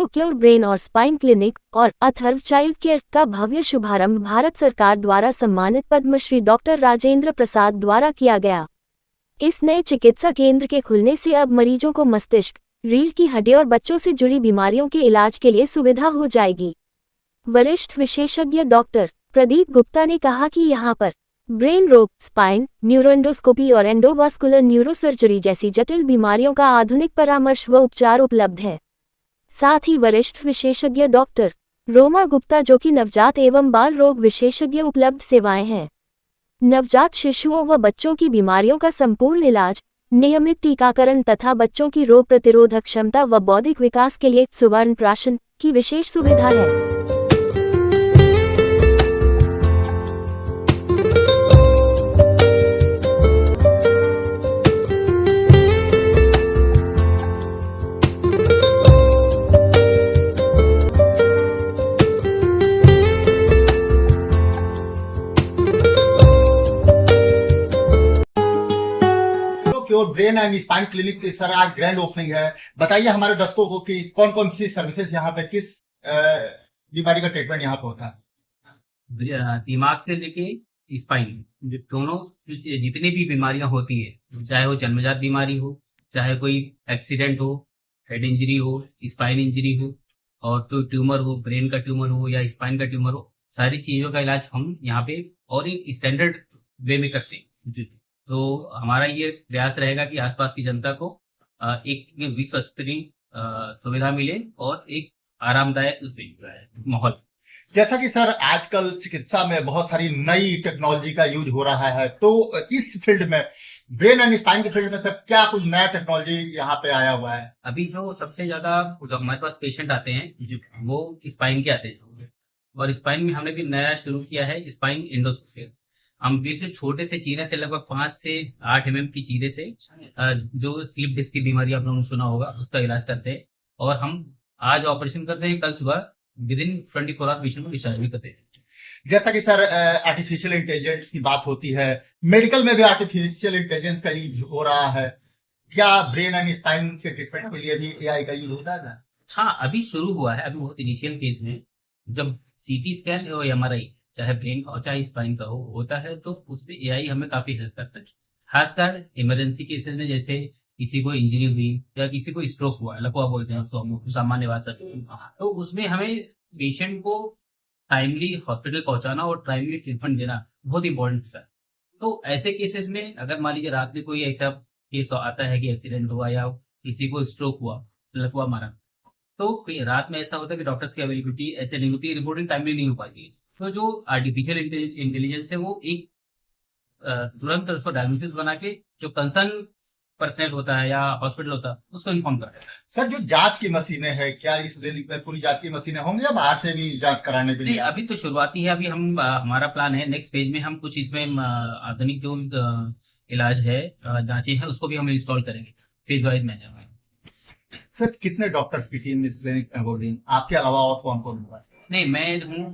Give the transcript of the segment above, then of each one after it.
Procure brain और spine clinic और Atharva child care का भव्य शुभारंभ भारत सरकार द्वारा सम्मानित पद्मश्री डॉक्टर राजेंद्र प्रसाद द्वारा किया गया। इस नए चिकित्सा केंद्र के खुलने से अब मरीजों को मस्तिष्क, रीढ़ की हड्डी और बच्चों से जुड़ी बीमारियों के इलाज के लिए सुविधा हो जाएगी। वरिष्ठ विशेषज्ञ डॉक्टर प्रदीप गुप्ता ने कहा कि यहां पर ब्रेन रोग, स्पाइन, न्यूरोएंडोस्कोपी और एंडोवास्कुलर न्यूरोसर्जरी जैसी जटिल बीमारियों का आधुनिक परामर्श व उपचार उपलब्ध है। साथ ही वरिष्ठ विशेषज्ञ डॉक्टर रोमा गुप्ता जो कि नवजात एवं बाल रोग विशेषज्ञ उपलब्ध सेवाएं हैं। नवजात शिशुओं व बच्चों की बीमारियों का संपूर्ण इलाज, नियमित टीकाकरण तथा बच्चों की रोग प्रतिरोधक क्षमता व बौद्धिक विकास के लिए सुवर्ण प्राशन की विशेष सुविधा है। Pure brain and spine clinic की सर आज ग्रैंड ओपनिंग है। बताइए हमारे दर्शकों को कि कौन कौन सी सर्विसेज यहाँ पे, किस बीमारी का ट्रीटमेंट यहाँ पे होता है। दिमाग से लेके स्पाइन दोनों जितनी भी बीमारियां होती है, चाहे वो जन्मजात बीमारी हो, चाहे कोई एक्सीडेंट हो, हेड इंजरी हो, स्पाइन इंजरी हो, और तो ट्यूमर हो, ब्रेन का ट्यूमर हो या स्पाइन का ट्यूमर हो, सारी चीजों का इलाज हम यहाँ पे और एक स्टैंडर्ड वे में करते हैं जी। तो हमारा ये प्रयास रहेगा कि आसपास की जनता को एक विश्व स्तरीय सुविधा मिले और एक आरामदायक उसमें माहौल। जैसा कि सर आजकल चिकित्सा में बहुत सारी नई टेक्नोलॉजी का यूज हो रहा है, तो इस फील्ड में ब्रेन एंड स्पाइन के फील्ड में सर क्या कुछ नया टेक्नोलॉजी यहाँ पे आया हुआ है। अभी जो सबसे ज्यादा जो हमारे पास पेशेंट आते हैं वो स्पाइन के आते हैं, और स्पाइन में हमने भी नया शुरू किया है स्पाइन एंडोस्कोपी। हम बिल्कुल छोटे से चीरे से लगभग 5 से 8 mm की चीरे से जो स्लिप डिस्क की बीमारी आप लोगों ने सुना होगा उसका इलाज करते हैं, और हम आज ऑपरेशन करते हैं, कल सुबह विद इन 24 आवर पेशेंट को डिस्चार्ज भी करते हैं। जैसा कि सर आर्टिफिशियल इंटेलिजेंस की बात होती है, मेडिकल में भी आर्टिफिशियल इंटेलिजेंस का यूज हो रहा है, क्या ब्रेन एंड स्पाइन के ट्रीटमेंट के लिए भी एआई का यूज होता है? हाँ, अभी शुरू हुआ है, अभी बहुत इनिशियल फेज में। जब सीटी स्कैन और MRI चाहे ब्रेन का हो चाहे स्पाइन का होता है, तो उसमें एआई हमें काफी हेल्प करता है। खासकर इमरजेंसी केसेस में, जैसे किसी को इंजरी हुई या किसी को स्ट्रोक हुआ, लकवा बोलते हैं उसको हम सामान्य भाषा में, तो उसमें हमें पेशेंट को टाइमली हॉस्पिटल पहुंचाना और टाइमली ट्रीटमेंट देना बहुत इंपॉर्टेंट है। तो ऐसे केसेस में अगर मान लीजिए रात में कोई ऐसा केस आता है कि एक्सीडेंट हुआ या किसी को स्ट्रोक हुआ, लकवा मारा, तो रात में ऐसा होता है कि डॉक्टर्स की अवेलेबिलिटी ऐसे नहीं होती, रिपोर्टिंग टाइमली नहीं हो पाती है। तो जो आर्टिफिशियल इंटेलिजेंस है वो एक तुरंत उसको डायग्नोसिस बना के जो कंसर्न पर्सनल होता है या हॉस्पिटल होता है उसको इन्फॉर्म करता है। सर जो जांच की मशीनें हैं, क्या इस क्लिनिक में पूरी जांच की मशीनें होंगी या बाहर से भी जांच कराने के लिए? नहीं, अभी तो शुरुआती है। अभी हम हमारा प्लान है नेक्स्ट फेज में हम कुछ इसमें आधुनिक जो इलाज है, जांचें हैं, उसको भी हम इंस्टॉल करेंगे फेज वाइज में। सर कितने डॉक्टर्स की टीम इस क्लिनिक में होगी, आपके अलावा और कौन कौन होगा? नहीं, मैं हूँ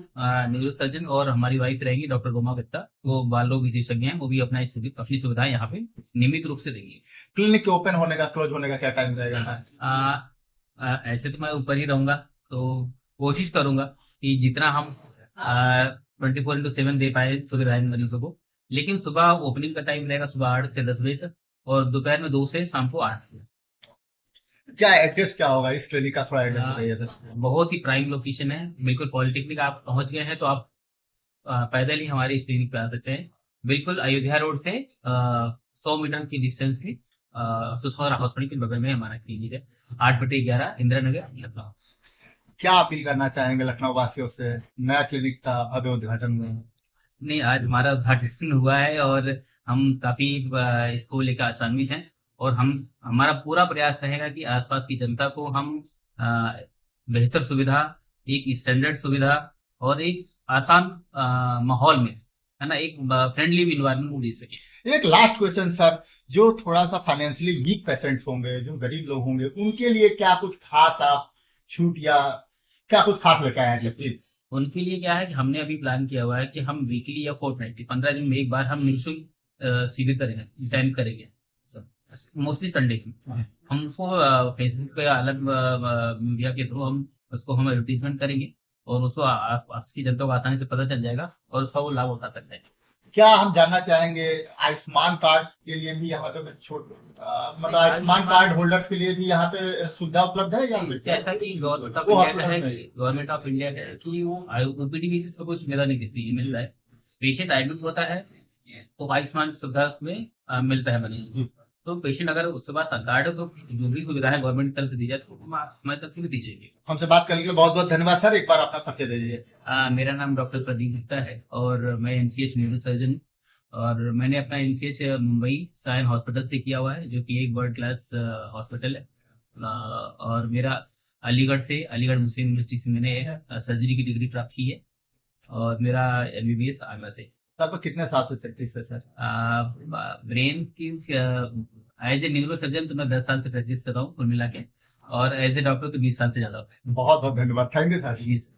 न्यूरो सर्जन और हमारी वाइफ रहेगी डॉक्टर रोमा गुप्ता, वो बाल रोग विशेषज्ञ हैं, वो भी अपना अपनी सुविधाएं यहाँ पे नियमित रूप से देंगी। क्लिनिक के ओपन होने का, क्लोज होने का क्या टाइम रहेगा? ऐसे तो मैं ऊपर ही रहूंगा, तो कोशिश करूंगा कि जितना हम 24/7 दे पाए सुविधाएं मरीजों को। लेकिन सुबह ओपनिंग का टाइम रहेगा सुबह 8 से 10 बजे तक, और दोपहर में 2 से शाम को 8 बजे। क्या एड्रेस क्या होगा इस क्लिनिक का, थोड़ा एड्रेस बताइए सर। बहुत ही प्राइम लोकेशन है, बिल्कुल पॉलिटेक्निक आप पहुंच गए हैं तो आप पैदल ही हमारे इस क्लिनिक पे आ सकते हैं। बिल्कुल अयोध्या रोड से 100 मीटर की डिस्टेंस की सुषमा हॉस्पिटल के बगल में हमारा क्लिनिक है, 8/11 इंदिरा नगर, लखनऊ। क्या अपील करना चाहेंगे लखनऊ वासियों से, नया क्लिनिक का भव्य उद्घाटन में? नहीं, आज हमारा उद्घाटन हुआ है और हम काफी इसको लेकर आशान्वित हैं, और हमारा पूरा प्रयास रहेगा कि आसपास की जनता को हम बेहतर सुविधा, एक स्टैंडर्ड सुविधा और एक आसान माहौल में, है ना, एक फ्रेंडली इन्वायरमेंट दे सके। एक लास्ट क्वेश्चन सर, जो थोड़ा सा फाइनेंशियली वीक पेशेंट्स होंगे, जो गरीब लोग होंगे, उनके लिए क्या कुछ खास आप छूट या क्या कुछ खास लेकर आए हैं प्लीज? उनके लिए क्या है कि हमने अभी प्लान किया हुआ है कि हम वीकली या फोर्टनाइटली 15 दिन में एक बार हम निःशुल्क शिविर करेंगे, टाइम करेंगे, मोस्टली संडे की। हम उसको फेसबुक पे अलग मीडिया के थ्रू हम उसको हम एडवर्टीजमेंट करेंगे और उसको आस की जनता को आसानी से पता चल जाएगा और उसका वो लाभ उठा सकते हैं। क्या हम जानना चाहेंगे आयुष्मान कार्ड के लिए भी यहाँ पे मतलब आयुष्मान कार्ड होल्डर्स के लिए भी यहाँ पे सुविधा उपलब्ध है या जैसा कि गवर्नमेंट ऑफ वो इंडिया का है hospital कि गवर्नमेंट ऑफ इंडिया का है कि वो ओपीडी बेसिस पर कोई सुविधा नहीं देती मिल रहा है। पेशेंट एडमिट होता है तो आयुष्मान सुविधा उसमें मिलता है मनी। तो पेशेंट अगर उसके पास कार्ड है तो जो भी सुविधाएं गवर्नमेंट की तरफ से दी जाए तो हमारी तरफ से भी दी जाएगी। हमसे बात करने के लिए बहुत बहुत धन्यवाद सर। एक बार अपना परिचय दे दीजिए। मेरा नाम डॉक्टर प्रदीप गुप्ता है और मैं एमसीएच न्यूरो सर्जन और मैंने अपना एमसीएच मुंबई सायन हॉस्पिटल से किया हुआ है जो कि एक वर्ल्ड क्लास हॉस्पिटल है। और मेरा अलीगढ़ मुस्लिम यूनिवर्सिटी से मैंने सर्जरी की डिग्री प्राप्त की है और मेरा एमबीबीएस आगरा से। तो आपको कितने साल से प्रैक्टिस है सर? ब्रेन की एज ए न्यूरो सर्जन तो मैं 10 साल से प्रैक्टिस कर रहा हूँ कुल मिला के और एज ए डॉक्टर तो 20 साल से ज्यादा। बहुत बहुत धन्यवाद। Thank you sir. जी सर।